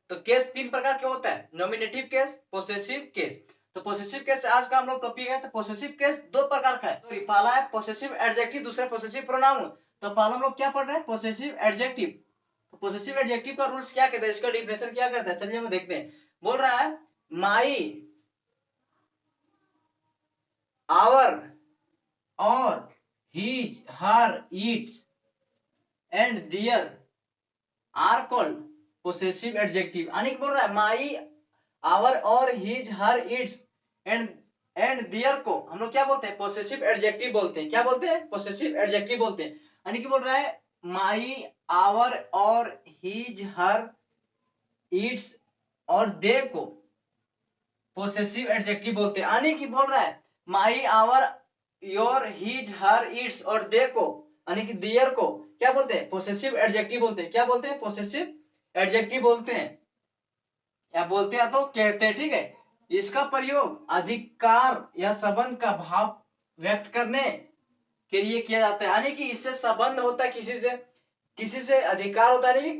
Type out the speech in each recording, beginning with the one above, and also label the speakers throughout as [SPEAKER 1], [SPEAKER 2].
[SPEAKER 1] तो केस 3 प्रकार के होता है, नॉमिनेटिव केस, पोसेसिव केस। तो पोसेसिव केस आज का हम लोग टॉपिक है। तो पोसेसिव केस 2 प्रकार का है। तो पहला है पोसेसिव एडजेक्टिव, दूसरा पोसेसिव प्रोनाउन। तो पहला हम लोग क्या पढ़ रहे हैं, पोसेसिव एडजेक्टिव। तो पोसेसिव एडजेक्टिव का रूल्स क्या कहता है, इसका डिफिनेशन क्या करता है, चलिए हम देखते हैं। बोल रहा है माई, आवर और his, her, its and their are called possessive adjective. यानी कि बोल रहा है माई, आवर और his, her, its and their को हम लोग क्या बोलते हैं, पोसेसिव एडजेक्टिव बोलते हैं। क्या बोलते हैं, पोसेसिव एडजेक्टिव बोलते हैं। यानी कि बोल रहा है माई, आवर और हिज, हर, इट्स और दे को पोसेसिव एडजेक्टिव बोलते हैं। यानी कि बोल रहा है my, our, your, his, her, its और दे को, यानी कि दियर को क्या बोलते हैं, पोसेसिव एडजेक्टिव बोलते हैं। क्या बोलते हैं, पोसेसिव एडजेक्टिव बोलते हैं, या बोलते हैं तो कहते हैं। ठीक है, इसका प्रयोग अधिकार या संबंध का भाव व्यक्त करने के लिए किया जाता है। यानी कि इससे संबंध होता है, किसी से अधिकार होता है, नहीं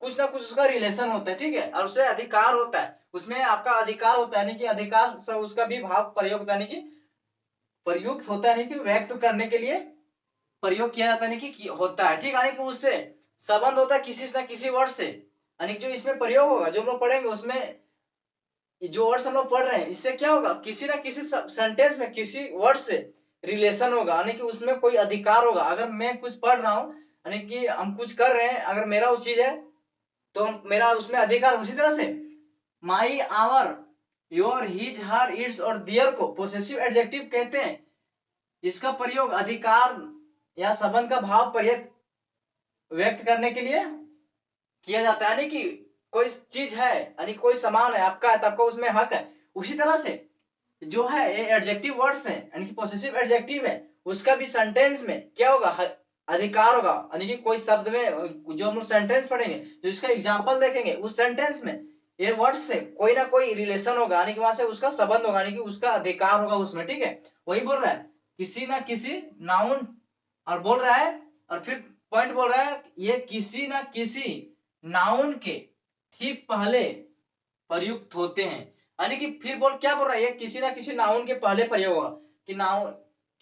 [SPEAKER 1] कुछ ना कुछ उसका रिलेशन होता है। ठीक है, और उससे अधिकार होता है, उसमें आपका अधिकार होता है, यानी कि अधिकार से उसका भी भाव प्रयोग होता है, यानी कि प्रयुक्त होता है, यानी कि व्यक्त करने के लिए प्रयोग किया जाता है, यानी कि होता है। ठीक है, यानी कि उससे संबंध होता है किसी ना किसी वर्ड से, यानी कि जो इसमें प्रयोग होगा, जो हम लोग पढ़ेंगे उसमें जो वर्ड्स हम लोग पढ़ रहे हैं, इससे क्या होगा, किसी ना किसी सेंटेंस में किसी वर्ड से रिलेशन होगा, यानी कि उसमें कोई अधिकार होगा। अगर मैं कुछ पढ़ रहा हूं, यानी कि हम कुछ कर रहे हैं, अगर मेरा वो चीज है तो मेरा उसमें अधिकार। उसी तरह से my, our, your, his, her, its और दियर को पोसेसिव एडजेक्टिव कहते हैं। इसका प्रयोग अधिकार या संबंध का भाव व्यक्त करने के लिए किया जाता है, यानी कि कोई चीज है, यानी कोई सामान है आपका है, तो आपको उसमें हक है। उसी तरह से जो है ये एडजेक्टिव वर्ड्स हैं, यानी कि पॉसेसिव एडजेक्टिव है, उसका भी सेंटेंस में क्या होगा, अधिकार होगा। यानी कि कोई शब्द में जो हम सेंटेंस पढ़ेंगे, जो इसका एग्जांपल देखेंगे, उस सेंटेंस में ये वर्ड से कोई ना कोई रिलेशन होगा, यानी कि वहां से उसका संबंध होगा, यानी कि उसका अधिकार होगा उसमें। ठीक है, वही बोल रहा है किसी ना किसी नाउन, और बोल रहा है, और फिर पॉइंट बोल रहा है ये किसी ना किसी नाउन के ठीक पहले प्रयुक्त होते हैं। यानी कि फिर क्या बोल रहा है, ये किसी ना किसी नाउन के पहले प्रयोग होगा, कि नाउन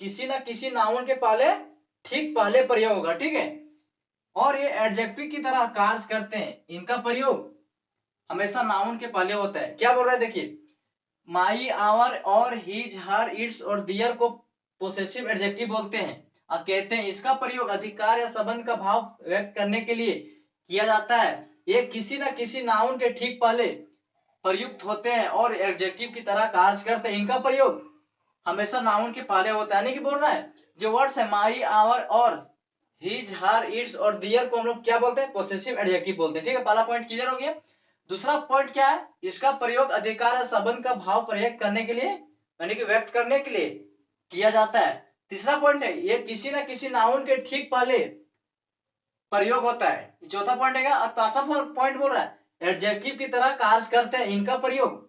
[SPEAKER 1] किसी ना किसी नाउन के पहले ठीक पहले प्रयोग होगा। ठीक है, और ये एडजेक्टिव की तरह कार्य करते हैं, इनका प्रयोग हमेशा नाउन के पहले होता है। क्या बोल रहा है, देखिए माई, आवर और हिज, हर, इट्स और दियर को पोसेसिव एडजेक्टिव बोलते हैं और कहते हैं इसका प्रयोग अधिकार या संबंध का भाव व्यक्त करने के लिए किया जाता है। ये किसी ना किसी नाउन के ठीक पहले प्रयुक्त होते हैं और एडजेक्टिव की तरह कार्य करते हैं। इनका प्रयोग हमेशा नाउन के पहले होता है। यानी कि बोल रहा है जो वर्ड्स है माई, आवर और हिज, हर, इट्स और दियर को हम लोग क्या बोलते हैं, पोसेसिव एडजेक्टिव बोलते हैं। ठीक है, पहला पॉइंट क्लियर हो गया। दूसरा पॉइंट क्या है, इसका प्रयोग अधिकार या संबंध का भाव प्रयोग करने के लिए, यानी कि व्यक्त करने के लिए किया जाता है। तीसरा पॉइंट है ये किसी ना किसी नाउन के ठीक पहले प्रयोग होता है। चौथा पॉइंट है। और पांचवा पॉइंट बोल रहा है एडजेक्टिव की तरह कार्य करते हैं, इनका प्रयोग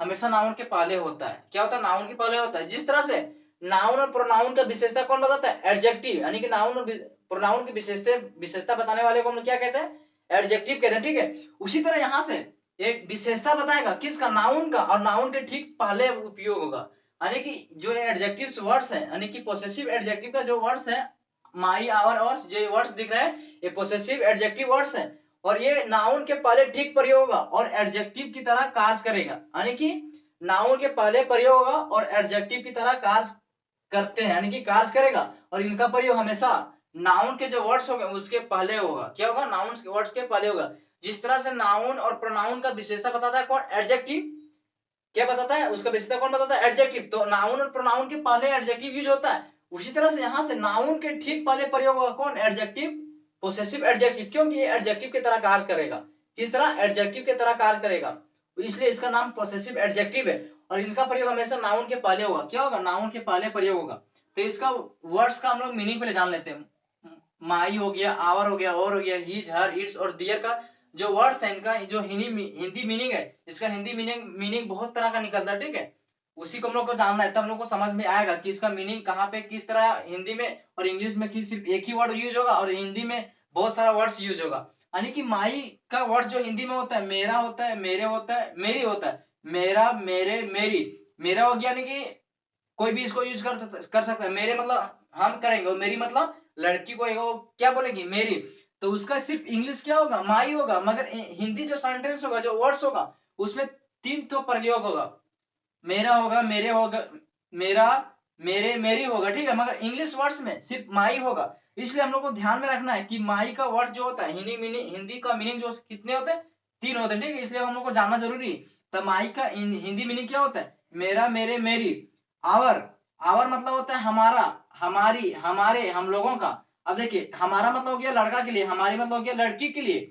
[SPEAKER 1] हमेशा नाउन के पहले होता है। क्या होता है, नाउन के पहले होता है। जिस तरह से नाउन और प्रोनाउन का विशेषता कौन बताता है, एडजेक्टिव, यानी कि नाउन और प्रोनाउन की विशेषता बताने वाले को हम क्या कहते हैं, एडजेक्टिव कहते हैं। ठीक है, उसी तरह यहां से एक विशेषता बताएगा किसका, नाउन का, और नाउन के ठीक पहले उपयोग होगा। यानी कि जो एडजेक्टिव वर्ड्स है, यानी कि पोसेसिव एडजेक्टिव का जो वर्ड्स है माई, आवर और जो वर्ड्स दिख रहे हैं, ये पोसेसिव एडजेक्टिव वर्ड्स हैं, और ये नाउन के पहले ठीक प्रयोग होगा और एडजेक्टिव की तरह कार्य करेगा। यानी कि नाउन के पहले प्रयोग होगा और एडजेक्टिव की तरह कार्य करते हैं, यानी कि कार्य करेगा, और इनका प्रयोग हमेशा नाउन के जो वर्ड्स होंगे उसके पहले होगा। क्या होगा, नाउन के वर्ड्स के पहले होगा। जिस तरह से नाउन और प्रोनाउन का विशेषता बताता है कौन, एडजेक्टिव। क्या बताता है, उसका विशेषता कौन बताता है, एडजेक्टिव। तो नाउन और प्रोनाउन के पहले एडजेक्टिव यूज होता है। उसी तरह से यहां से नाउन के ठीक पहले प्रयोग होगा कौन, एडजेक्टिव, पोसेसिव एडजेक्टिव, क्योंकि ये एडजेक्टिव की तरह कार्य करेगा। किस तरह, एडजेक्टिव की तरह कार्य करेगा, इसलिए इसका नाम पोसेसिव एडजेक्टिव है। और इनका प्रयोग हमेशा नाउन के पहले होगा। क्या होगा, नाउन के पहले प्रयोग होगा। तो इसका वर्ड्स का हम लोग मीनिंग पहले जान लेते हैं। माई हो गया, आवर हो गया, और हो गया, हिज, हर, इट्स और दियर का जो वर्ड्स है, इनका जो हिंदी मीनिंग है, इसका हिंदी मीनिंग बहुत तरह का निकलता है। ठीक है, उसी को हम लोग को जानना है, तब हम लोग को समझ में आएगा कि इसका मीनिंग कहाँ पे किस तरह हिंदी में और इंग्लिश में सिर्फ एक ही वर्ड यूज होगा और हिंदी में बहुत सारा वर्ड्स यूज होगा। यानी कि माई का वर्ड जो हिंदी में होता है मेरा होता है, मेरे होता है, मेरी होता है। मेरा, मेरे, मेरी। मेरा हो गया यानी कि कोई भी इसको यूज कर सकता है। मेरे मतलब हम करेंगे, और मेरी मतलब लड़की को क्या बोलेगी, मेरी। तो उसका सिर्फ इंग्लिश क्या होगा, माई होगा। मगर हिंदी जो सेंटेंस होगा, जो वर्ड्स होगा, उसमें 3 तो प्रयोग होगा। मेरा होगा, मेरे होगा, मेरा, मेरे, मेरी होगा, ठीक है। मगर इंग्लिश वर्ड्स में सिर्फ माई होगा। इसलिए हम लोग को ध्यान में रखना है कि माई का वर्ड जो होता है हिंदी का मीनिंग जो कितने होते हैं, 3 होते हैं, ठीक है। इसलिए हम लोग को जानना जरूरी है। तो माई का हिंदी मीनिंग क्या होता है, मेरा, मेरे, मेरी। आवर, आवर मतलब होता है हमारा, हमारी, हमारे, हम लोगों का। अब देखिए, हमारा मतलब हो गया लड़का के लिए, हमारी मतलब हो गया लड़की के लिए।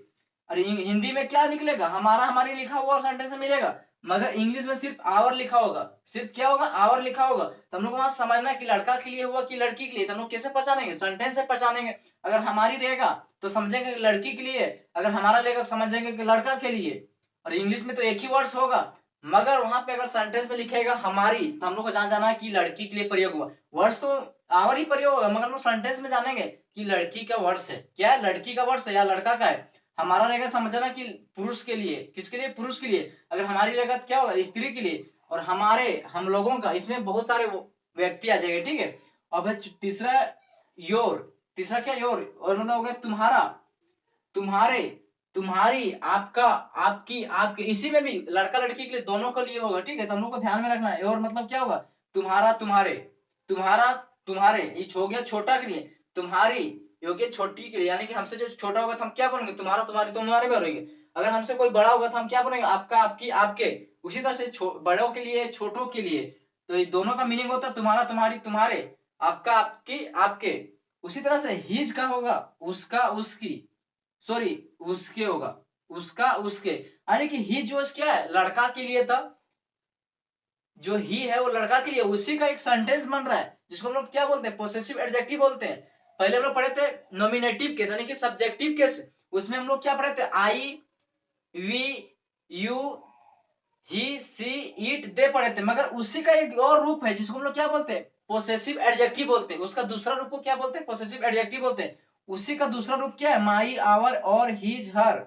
[SPEAKER 1] और हिंदी में क्या निकलेगा, हमारा, हमारी लिखा हुआ सेंटेंस मिलेगा। मगर इंग्लिश में सिर्फ आवर लिखा होगा। सिर्फ क्या होगा, आवर लिखा होगा। तो हम लोग वहां समझना है कि लड़का के लिए हुआ कि लड़की के लिए। तो हम लोग कैसे पहचानेंगे, सेंटेंस से पहचानेंगे। अगर हमारी रहेगा तो समझेंगे लड़की के लिए, अगर हमारा रहेगा समझेंगे कि लड़का के लिए। और इंग्लिश में तो एक ही वर्ड्स होगा। मगर वहां पे अगर सेंटेंस में लिखेगा हमारी, तो हम लोग को जाना है कि लड़की के लिए प्रयोग हुआ। वर्ड्स तो आवर ही प्रयोग होगा, मगर हम लोग सेंटेंस में जानेंगे कि लड़की का वर्ड्स है, क्या है, लड़की का वर्ड्स है या लड़का का है। हमारा रहेगा समझना कि पुरुष के लिए, किसके लिए, पुरुष के लिए। अगर हमारी रहेगा तो क्या होगा, स्त्री के लिए। और हमारे, हम लोगों का, इसमें बहुत सारे व्यक्ति आ जाएंगे, ठीक है। अब तीसरा, योर। तीसरा क्या, योर, और मतलब हो गया तुम्हारा, तुम्हारे, तुम्हारी, आपका, आपकी, आपके। इसी में भी लड़का लड़की के लिए दोनों के लिए होगा, ठीक है। तो हम लोग को ध्यान में रखना है। और मतलब क्या होगा, तुम्हारा, तुम्हारे, तुम्हारा, तुम्हारे। ये हो गया छोटा के लिए। तुम्हारी ये हो गया छोटी के लिए, यानी कि हमसे जो छोटा होगा तो हम क्या बोलेंगे, तुम्हारा, तुम्हारे, तुम्हारे बोलेंगे। अगर हमसे कोई बड़ा होगा तो हम क्या बोलेंगे, आपका, आपकी, आपके। उसी तरह से बड़ों के लिए, छोटों के लिए। तो ये दोनों का मीनिंग होता है तुम्हारा, तुम्हारी, तुम्हारे, आपका, आपकी, आपके। उसी तरह से हीज का होगा उसका, उसकी, सॉरी, उसके होगा, उसका, उसके। यानी कि ही जो क्या है, लड़का के लिए था। जो ही है वो लड़का के लिए, उसी का एक सेंटेंस बन रहा है, जिसको हम लोग क्या बोलते हैं, पोसेसिव एडजेक्टिव बोलते हैं। पहले हम लोग पढ़े थे नॉमिनेटिव केस, यानी कि सब्जेक्टिव केस। उसमें हम लोग क्या पढ़े थे, I, we, you, he, she, it, they पढ़े थे। मगर उसी का एक और रूप है जिसको हम लोग क्या बोलते हैं, पोसेसिव एडजेक्टिव बोलते हैं। उसका दूसरा रूप को क्या बोलते हैं, पोसेसिव एडजेक्टिव बोलते हैं। उसी का दूसरा रूप क्या है, माई, आवर और हीज, हर,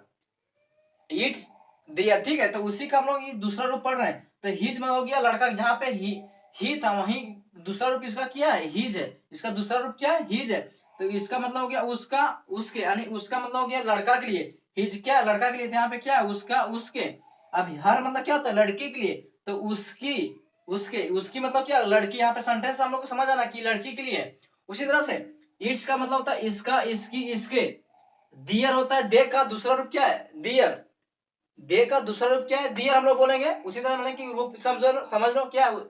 [SPEAKER 1] इट्स, दिया, ठीक है। तो उसी का हम लोग ये दूसरा रूप पढ़ रहे हैं। तो हिज में हो गया लड़का, जहां पे ही था वहीं दूसरा रूप इसका क्या है, हिज है। इसका दूसरा रूप क्या है, हिज है। तो इसका मतलब हो गया उसका, उसके, यानी उसका मतलब हो गया लड़का के लिए। हिज क्या, लड़का के लिए, यहाँ पे क्या है, उसका, उसके। अब हर मतलब क्या होता है, लड़की के लिए। तो उसकी, उसके, उसकी मतलब क्या, लड़की। यहाँ पे सेंटेंस हम लोग को समझ आना कि लड़की के लिए। उसी तरह से इट्स का मतलब होता है इसका, इसकी, इसके। दियर होता है, दे का दूसरा रूप क्या है, दियर। दे का दूसरा रूप क्या है, दियर हम लोग बोलेंगे। उसी तरह मतलब कि रूप समझ लो क्या है,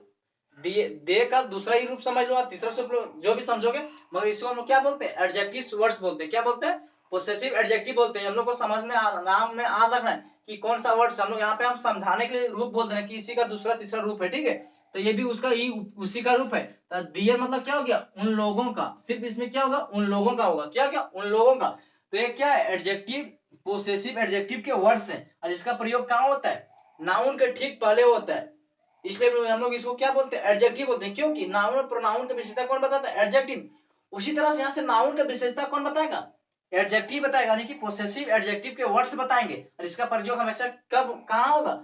[SPEAKER 1] दे का दूसरा ही रूप समझ लो, तीसरा रूप जो भी समझोगे। मगर इसको हम लोग क्या बोलते हैं, एडजेक्टिव वर्ड्स बोलते हैं। क्या बोलते हैं, पोसेसिव एडजेक्टिव बोलते हैं। हम लोग को समझ में नाम में आ रखना है कि कौन सा वर्ड्स हम लोग यहाँ पे हम समझाने के लिए रूप बोलते हैं कि इसी का दूसरा तीसरा रूप है, ठीक है। तो ये भी उसका ही उसी का रूप है। तो दियर मतलब क्या हो गया, उन लोगों का। सिर्फ इसमें क्या होगा, उन लोगों का होगा, क्या क्या, उन लोगों का। तो ये क्या है, एडजेक्टिव, पोसेसिव एडजेक्टिव के वर्ड्स हैं। और इसका प्रयोग कहाँ होता है, नाउन के ठीक पहले होता है। इसलिए हम लोग इसको क्या बोलते हैं, एडजेक्टिव बोलते हैं। क्योंकि नाउन और प्रोनाउन की विशेषता कौन बताता है, एडजेक्टिव। उसी तरह से यहाँ से नाउन की विशेषता कौन बताएगा, एडजेक्टिव बताएगा। यानी कि पोसेसिव एडजेक्टिव के वर्ड्स बताएंगे। और इसका प्रयोग हमेशा कब कहाँ होगा,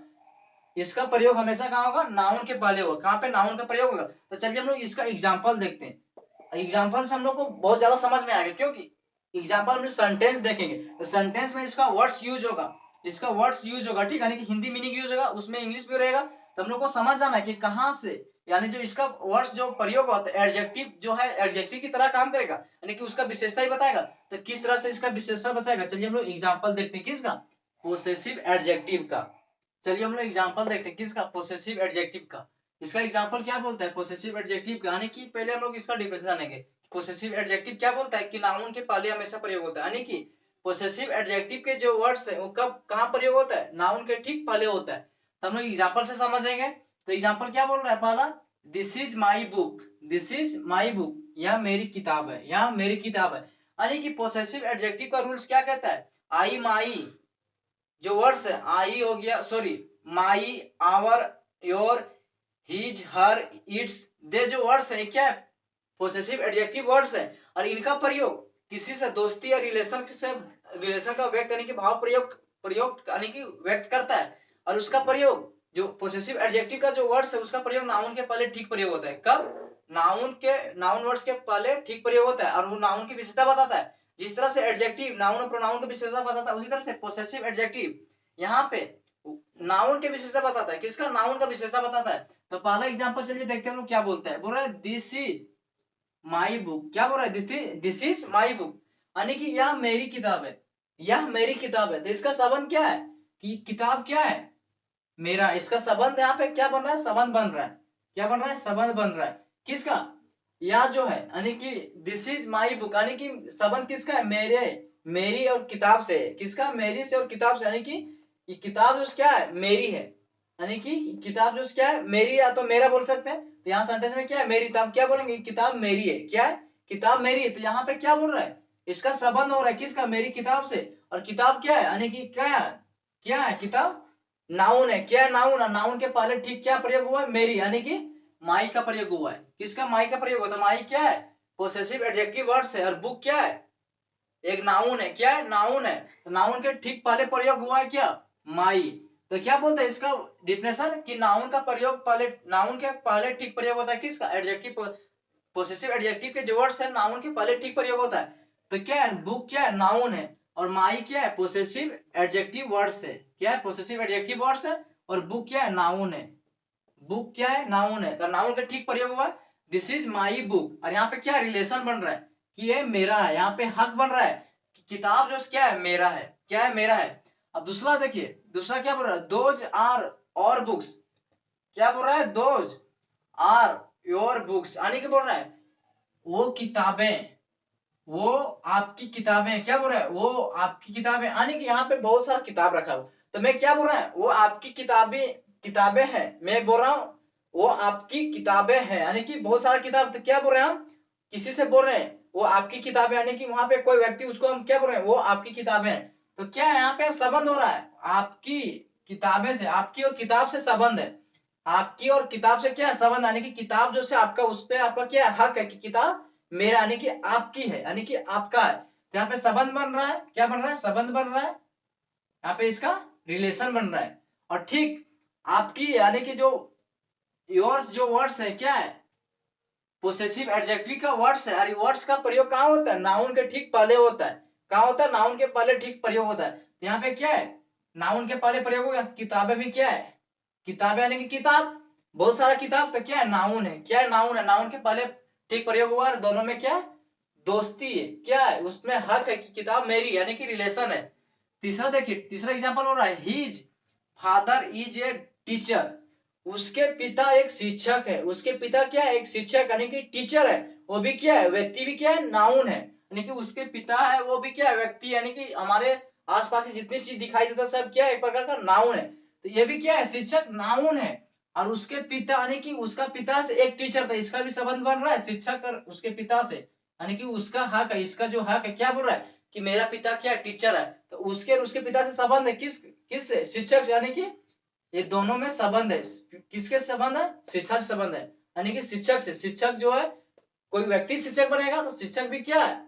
[SPEAKER 1] इसका प्रयोग हमेशा कहाँ होगा, नाउन के पहले होगा। कहाँ पे, नाउन का प्रयोग होगा। तो चलिए हम लोग इसका एग्जाम्पल देखते हैं। एग्जाम्पल से हम लोग को बहुत ज्यादा समझ में आएगा, क्योंकि एग्जाम्पल में सेंटेंस देखेंगे तो सेंटेंस में इसका वर्ड्स यूज होगा, इसका वर्ड्स यूज होगा, ठीक है। यानी कि हिंदी मीनिंग यूज होगा, उसमें इंग्लिश भी रहेगा। तो हम लोग को समझ जाना है कि कहाँ से, यानी जो इसका वर्ड्स जो प्रयोग होता है, एडजेक्टिव जो है एडजेक्टिव की तरह काम करेगा, यानी कि उसका विशेषता ही बताएगा। तो किस तरह से इसका विशेषता बताएगा, चलिए हम लोग एग्जाम्पल देखते हैं किसका, पोसेसिव एडजेक्टिव का। चलिए हम लोग एग्जाम्पल देखते हैं किसका, पोसेसिव एडजेक्टिव का। इसका एग्जाम्पल क्या बोलता है, पोसेसिव एडजेक्टिव का। यानी कि पहले हम लोग इसका डिफिनेशन जानेंगे। पोसेसिव एडजेक्टिव क्या बोलता है कि नाउन के पहले हमेशा प्रयोग होता है। यानी कि पोसेसिव एडजेक्टिव के जो वर्ड्स है वो कब कहाँ प्रयोग होता है, नाउन के ठीक पहले होता है। तो हम लोग एग्जाम्पल से समझेंगे। तो एग्जाम्पल क्या बोल रहा है, पहला, this is my book, this is my book, यह मेरी किताब है, यह मेरी किताब है। यानी कि पोसेसिव एडजेक्टिव का रूल्स क्या कहता है, आई, माई, जो वर्ड्स है, आई हो गया, sorry, my, our, your, his, her, its, they, जो वर्ड्स है क्या है, पोसेसिव एडजेक्टिव वर्ड्स है। और इनका प्रयोग किसी से दोस्ती या रिलेशन से रिलेशन का व्यक्त यानी कि भाव प्रयोग प्रयोग यानी कि व्यक्त करता है, और उसका प्रयोग जो पोसेसिव एडजेक्टिव का जो वर्ड्स है उसका प्रयोग नाउन के पहले ठीक प्रयोग होता है। कब? नाउन वर्ड्स के पहले ठीक प्रयोग होता है और वो नाउन की विशेषता बताता है। जिस तरह से एडजेक्टिव नाउन और प्रोनाउन की विशेषता बताता है, उसी तरह से पोसेसिव एडजेक्टिव यहाँ पे नाउन के विशेषता बताता है। किसका? नाउन का विशेषता बताता है। तो पहला एग्जांपल चलिए देखते हैं हम लोग क्या बोलते हैं। बोल रहा है दिस इज माई बुक। क्या बोल रहा है? दिस इज माई बुक, यानी कि यह मेरी किताब है, यह मेरी किताब है। तो इसका संबंध क्या है कि किताब क्या है? मेरा। इसका संबंध यहाँ पे क्या बन रहा है? संबंध बन रहा है। क्या बन रहा है? संबंध बन रहा है। किसका? यह जो है यानी कि दिस इज माई बुक, यानी कि संबंध किसका है? मेरी और किताब से। किसका? मेरी से और किताब से, यानी कि ये किताब जो क्या है? मेरी है, यानी कि किताब जो क्या है? मेरी, या तो मेरा बोल सकते हैं। तो यहाँ सेंटेंस में क्या है? मेरी। तब क्या बोलेंगे? किताब मेरी है। क्या है? किताब मेरी है। तो यहाँ पे क्या बोल रहा है? इसका संबंध हो रहा है किसका? मेरी किताब से। और किताब क्या है? यानी कि क्या है? किताब नाउन है। क्या है? नाउन है। नाउन के पहले ठीक क्या प्रयोग हुआ है? मेरी, यानी कि माई का प्रयोग हुआ है। किसका? माई का प्रयोग हुआ। तो माई क्या है? पोसेसिव एडजेक्टिव वर्ड्स है। और बुक क्या है? एक नाउन है। क्या है? नाउन है। तो नाउन के ठीक पहले प्रयोग हुआ है क्या? माई। तो क्या बोलते हैं इसका डिफिनेशन कि नाउन का प्रयोग पहले, नाउन के पहले ठीक प्रयोग होता है किसका? एडजेक्टिव। पोसेसिव एडजेक्टिव के जो वर्ड्स है नाउन के पहले ठीक प्रयोग होता है। तो क्या है? बुक क्या है? नाउन है। और माई क्या है? पोसेसिव एडजेक्टिव वर्ड्स है। क्या है? पोसेसिव एडजेक्टिव वर्ड्स है। और बुक क्या है? नाउन है। बुक क्या है? नाउन है। तो नाउन का ठीक प्रयोग हुआ दिस इज माई बुक। और यहाँ पे क्या रिलेशन बन रहा है कि ये मेरा है। यहाँ पे हक बन रहा है कि किताब जो क्या है? मेरा है। क्या है? मेरा है। अब दूसरा देखिए, दूसरा क्या बोल रहा है? दोज आर और बुक्स। क्या बोल रहा है? दोज आर योर बुक्स, यानी कि बोल रहा है वो किताबें, वो आपकी किताबें। क्या बोल रहा है? वो आपकी किताबें, यानी कि यहाँ पे बहुत सारा किताब रखा हुआ। तो मैं क्या बोल रहा है? वो आपकी किताबें, किताबें हैं। मैं बोल रहा हूँ वो आपकी किताबें हैं, यानी कि बहुत सारा किताब। तो क्या बोल रहे हैं हम? किसी से बोल रहे हैं वो आपकी किताबें, यानी कि वहां पे कोई व्यक्ति, उसको हम क्या बोल रहे हैं? वो आपकी किताबें हैं। तो क्या है? यहाँ पे संबंध हो रहा है आपकी किताबें से। आपकी और किताब से संबंध है। आपकी और किताब से क्या है? संबंध, यानी कि किताब जो से आपका, उस पर आपका क्या है? हक है कि किताब मेरा, यानी कि आपकी है, यानी कि आपका है। तो यहाँ पे संबंध बन रहा है। क्या बन रहा है? संबंध बन रहा है। यहाँ पे इसका रिलेशन बन रहा है। और ठीक आपकी, यानी कि जो योर्स जो वर्ड्स है क्या है? पोसेसिव एडजेक्टिव का वर्ड्स है। और वर्ड्स का प्रयोग कहाँ होता है? नाउन के ठीक पहले होता है। कहाँ होता है? नाउन के पहले ठीक प्रयोग होता है। तो यहाँ पे क्या है? नाउन के पहले प्रयोग हो गया। किताबें भी क्या है? किताबें, यानी कि किताब, बहुत सारा किताब। तो क्या है? नाउन है। क्या है? नाउन है। नाउन के पहले ठीक प्रयोग हुआ और दोनों में क्या है? दोस्ती है। क्या है? उसमें हक है कि किताब मेरी, यानी कि रिलेशन है। तीसरा देखिए, तीसरा एग्जांपल हो रहा है his father is a teacher. उसके पिता एक शिक्षक है। उसके पिता क्या है? एक शिक्षक, यानी कि टीचर है। वो भी क्या है? व्यक्ति भी क्या है? नाउन है, यानी कि उसके पिता है वो भी क्या है? व्यक्ति, यानी कि हमारे आसपास की जितनी चीज दिखाई देता है सब क्या है? एक प्रकार का नाउन है। तो ये भी क्या है? शिक्षक नाउन है। और उसके पिता, यानी कि उसका पिता से एक टीचर था। इसका भी संबंध बन रहा है शिक्षक और उसके पिता से, यानी कि उसका हक है। इसका जो हक है क्या बोल रहा है कि मेरा पिता क्या टीचर है। तो उसके और उसके पिता से संबंध है किस से? शिक्षक से, यानी कि ये दोनों में संबंध है। किसके संबंध है? शिक्षा से संबंध है, यानी कि शिक्षक से। शिक्षक जो है, कोई व्यक्ति शिक्षक बनेगा तो शिक्षक भी क्या है?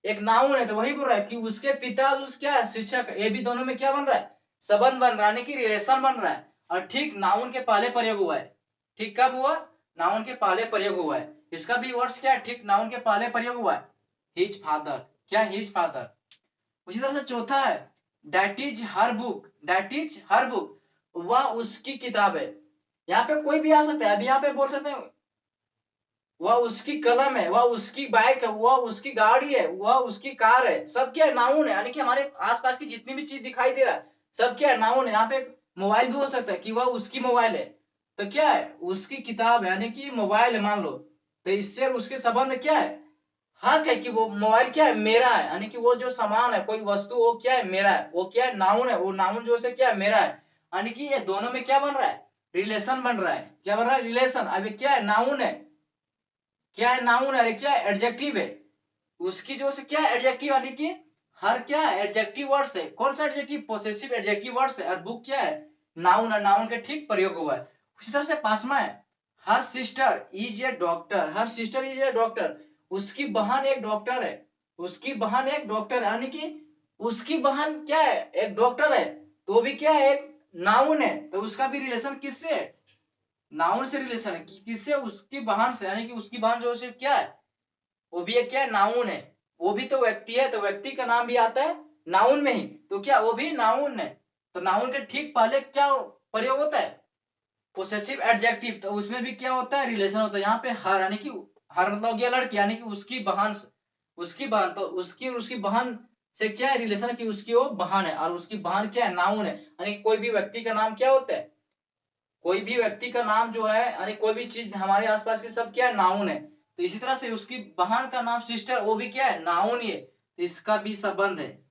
[SPEAKER 1] एक नाउन है। तो वही बोल रहा है कि उसके पिता उस क्या है? शिक्षक। ये भी दोनों में क्या बन रहा है? संबंध बन रहा है, यानी कि रिलेशन बन रहा है। और ठीक नाउन के पहले प्रयोग हुआ है। ठीक कब हुआ? नाउन के पहले प्रयोग हुआ है। इसका भी वर्ड्स क्या है? ठीक नाउन के पहले प्रयोग हुआ है। His father. क्या? His father. उसी तरह से चौथा है that is her book. That is her book, वह उसकी किताब है। यहाँ पे कोई भी आ सकता है। अभी यहाँ पे बोल सकते हैं वह उसकी कलम है, वह उसकी बाइक है, वह उसकी गाड़ी है, वह उसकी कार है। सब क्या है? नाउन है, यानी कि हमारे आसपास की जितनी भी चीज दिखाई दे रहा है सब क्या है? नाउन है। यहाँ पे मोबाइल भी हो सकता है कि वह उसकी मोबाइल है। तो क्या है? उसकी किताब है, यानी कि मोबाइल है मान लो। तो इससे उसके संबंध क्या है? हक है कि वो मोबाइल क्या है? मेरा है, यानी कि वो जो सामान है, कोई वस्तु, वो क्या है? मेरा है। वो क्या है? नाउन है। वो नाउन जो से क्या है? मेरा है, यानी कि ये दोनों में क्या बन रहा है? रिलेशन बन रहा है। क्या बन रहा है? रिलेशन। अभी क्या है? नाउन है। क्या है? नाउन है। अरे क्या है? एडजेक्टिव है। उसकी जो से क्या है? एडजेक्टिव, यानी कि हर क्या है? एडजेक्टिव वर्ड्स है। कौन सा एडजेक्टिव? पोसेसिव एडजेक्टिव वर्ड्स है। और बुक क्या है? नाउन है। नाउन के ठीक प्रयोग हुआ है। उसी तरह से पांचवा है her sister is a doctor. Her sister is a doctor, उसकी बहन एक डॉक्टर है। उसकी बहन एक डॉक्टर, यानी कि उसकी बहन क्या है, एक डॉक्टर है, तो वो भी क्या है, एक नाउन है, तो उसका भी रिलेशन किससे है, नाउन से रिलेशन है। किससे, उसकी बहन से, यानी कि उसकी बहन जो सिर्फ क्या है, वो भी एक क्या है, नाउन है। वो भी तो व्यक्ति है, तो व्यक्ति का नाम भी आता है नाउन में ही, तो क्या वो भी नाउन है। तो नाउन के ठीक पहले क्या प्रयोग होता है, पोसेसिव एडजेक्टिव, तो उसमें भी क्या होता है, रिलेशन होता है। यहाँ पे हर, यानी कि हर मतलब हो गया लड़की, यानी कि उसकी बहन, उसकी बहन, तो उसकी उसकी बहन से क्या है रिलेशन, की उसकी वो बहन है, और उसकी बहन क्या है, नाउन है। यानी कि कोई भी व्यक्ति का नाम क्या होता है, कोई भी व्यक्ति का नाम जो है, यानी कोई भी चीज हमारे आसपास की सब क्या है, नाउन है। तो इसी तरह से उसकी बहन का नाम सिस्टर, वो भी क्या है, नाउन ही है। तो इसका भी संबंध है,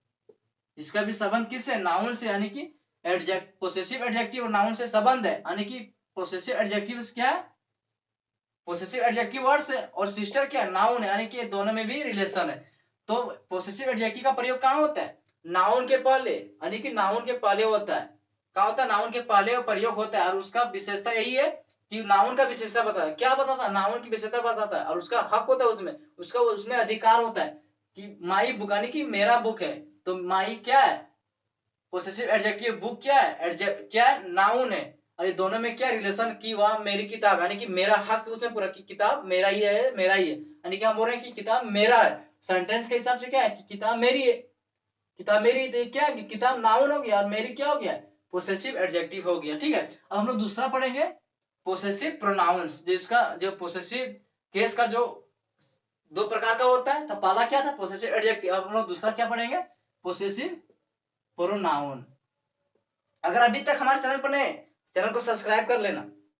[SPEAKER 1] इसका भी संबंध किससे, नाउन से, यानी कि एडजेक्ट पोसेसिव एडजेक्टिव और नाउन से संबंध है। यानी कि पोसेसिव एडजेक्टिव क्या है, पोसेसिव एडजेक्टिव वर्ड्स है, और सिस्टर क्या है, नाउन है, यानी कि दोनों में भी रिलेशन है। तो पोसेसिव एडजेक्टिव का प्रयोग कहाँ होता है, नाउन के पहले, यानी कि नाउन के पहले होता है। कहाँ होता है, नाउन के पहले प्रयोग होता है, और उसका विशेषता यही है कि नाउन का विशेषता बताता है, क्या बताता है, नाउन की विशेषता बताता है, और उसका हक होता है उसमें, उसका उसमें अधिकार होता है कि माई बुक, यानी कि मेरा बुक है। तो माई क्या है, पोसेसिव एडजेक्टिव, बुक क्या है, क्या है, नाउन है। और ये दोनों में क्या रिलेशन, की वह मेरी किताब, यानी कि मेरा हक उसमें पूरा, की किताब मेरा ही है, मेरा ही है, यानी कि हम बोल रहे हैं कि किताब मेरा है। सेंटेंस के हिसाब से क्या है, कि किताब मेरी है, किताब मेरी, तो क्या है कि किताब नाउन हो गया, और मेरी क्या हो गया, पोसेसिव एडजेक्टिव हो गया। ठीक है, अब हम लोग दूसरा पढ़ेंगे, पोसेसिव प्रोनाउंस, जिसका जो पोसेसिव केस का जो दो प्रकार का होता है। तो पहला क्या था, पोसेसिव एडजेक्टिव, अब हम लोग दूसरा क्या पढ़ेंगे, पोसेसिव प्रोनाउन। अगर अभी तक हमारे चैनल पर नए, चैनल को सब्सक्राइब कर लेना।